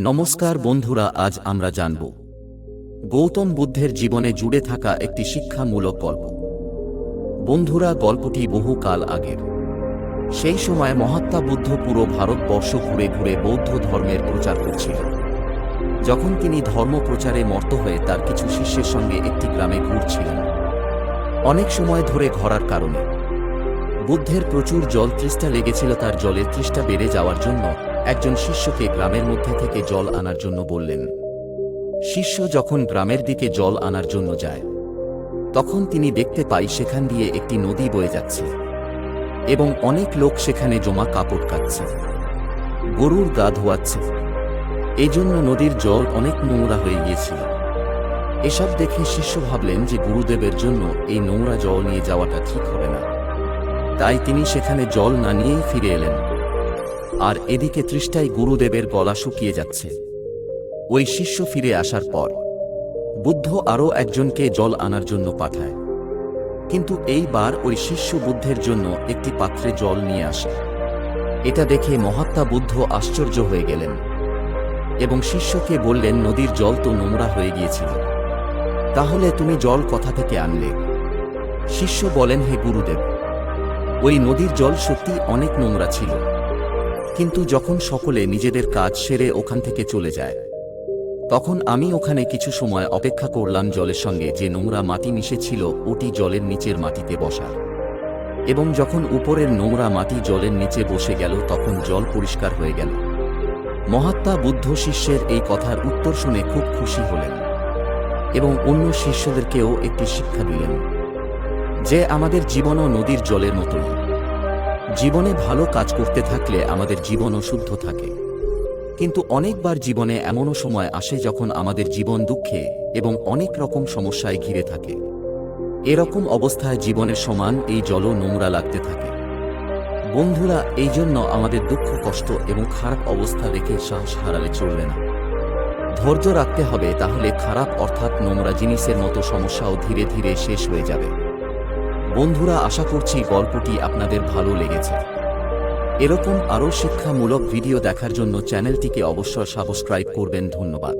নমস্কার বন্ধুরা, আজ আমরা জানব গৌতম বুদ্ধের জীবনে জুড়ে থাকা একটি শিক্ষামূলক গল্প। বন্ধুরা, গল্পটি বহু কাল আগের। সেই সময় মহাত্মা বুদ্ধ পুরো ভারতবর্ষ ঘুরে ঘুরে বৌদ্ধ ধর্মের প্রচার করছিলেন। যখন তিনি ধর্ম প্রচারে মর্ত হয়ে তার কিছু শিষ্যের সঙ্গে একটি গ্রামে ঘুরছিলেন, অনেক সময় ধরে ঘোরার কারণে বুদ্ধের প্রচুর জল তৃষ্ণা লেগেছিল। তার জলের তৃষ্ণা বেড়ে যাওয়ার জন্য একজন শিষ্যকে গ্রামের মধ্যে থেকে জল আনার জন্য বললেন। শিষ্য যখন গ্রামের দিকে জল আনার জন্য যায়, তখন তিনি দেখতে পাই সেখান দিয়ে একটি নদী বয়ে যাচ্ছে এবং অনেক লোক সেখানে জমা কাপড় কাচ্ছে, গরুর গা ধোয়াচ্ছে। এই জন্য নদীর জল অনেক নোংরা হয়ে গিয়েছিল। এসব দেখে শিষ্য ভাবলেন যে গুরুদেবের জন্য এই নোংরা জল নিয়ে যাওয়াটা ঠিক হবে না। তাই তিনি সেখানে জল না নিয়েই ফিরে এলেন। আর এদিকে তৃষ্ণায় গুরুদেবের গলা শুকিয়ে যাচ্ছে। ওই শিষ্য ফিরে আসার পর বুদ্ধ আরও একজনকে জল আনার জন্য পাঠায়, কিন্তু এইবার ওই শিষ্য বুদ্ধের জন্য একটি পাত্রে জল নিয়ে আসে। এটা দেখে মহাত্মা বুদ্ধ আশ্চর্য হয়ে গেলেন এবং শিষ্যকে বললেন, নদীর জল তো নোংরা হয়ে গিয়েছিল, তাহলে তুমি জল কোথা থেকে আনলে? শিষ্য বলেন, হে গুরুদেব, ওই নদীর জল সত্যি অনেক নোংরা ছিল, কিন্তু যখন সকলে নিজেদের কাজ সেরে ওখান থেকে চলে যায়, তখন আমি ওখানে কিছু সময় অপেক্ষা করলাম জলের সঙ্গে যে নোংরা মাটি মিশেছিল ওটি জলের নিচের মাটিতে বসার, এবং যখন উপরের নোংরা মাটি জলের নিচে বসে গেল তখন জল পরিষ্কার হয়ে গেল। মহাত্মা বুদ্ধ শিষ্যের এই কথার উত্তর শুনে খুব খুশি হলেন এবং অন্য শিষ্যদেরকেও একটি শিক্ষা দিলেন যে আমাদের জীবনও নদীর জলের মতোই। জীবনে ভালো কাজ করতে থাকলে আমাদের জীবনও শুদ্ধ থাকে, কিন্তু অনেকবার জীবনে এমনও সময় আসে যখন আমাদের জীবন দুঃখে এবং অনেক রকম সমস্যায় ঘিরে থাকে। এরকম অবস্থায় জীবনের সমান এই জলও নোংরা লাগতে থাকে। বন্ধুরা, এই জন্য আমাদের দুঃখ, কষ্ট এবং খারাপ অবস্থা রেখে সাহস হারালে চলবে না। ধৈর্য রাখতে হবে, তাহলে খারাপ অর্থাৎ নোংরা জিনিসের মতো সমস্যাও ধীরে ধীরে শেষ হয়ে যাবে। বন্ধুরা, আশা করছি গল্পটি আপনাদের ভালো লেগেছে। এরকম আরও শিক্ষামূলক ভিডিও দেখার জন্য চ্যানেলটিকে অবশ্যই সাবস্ক্রাইব করবেন। ধন্যবাদ।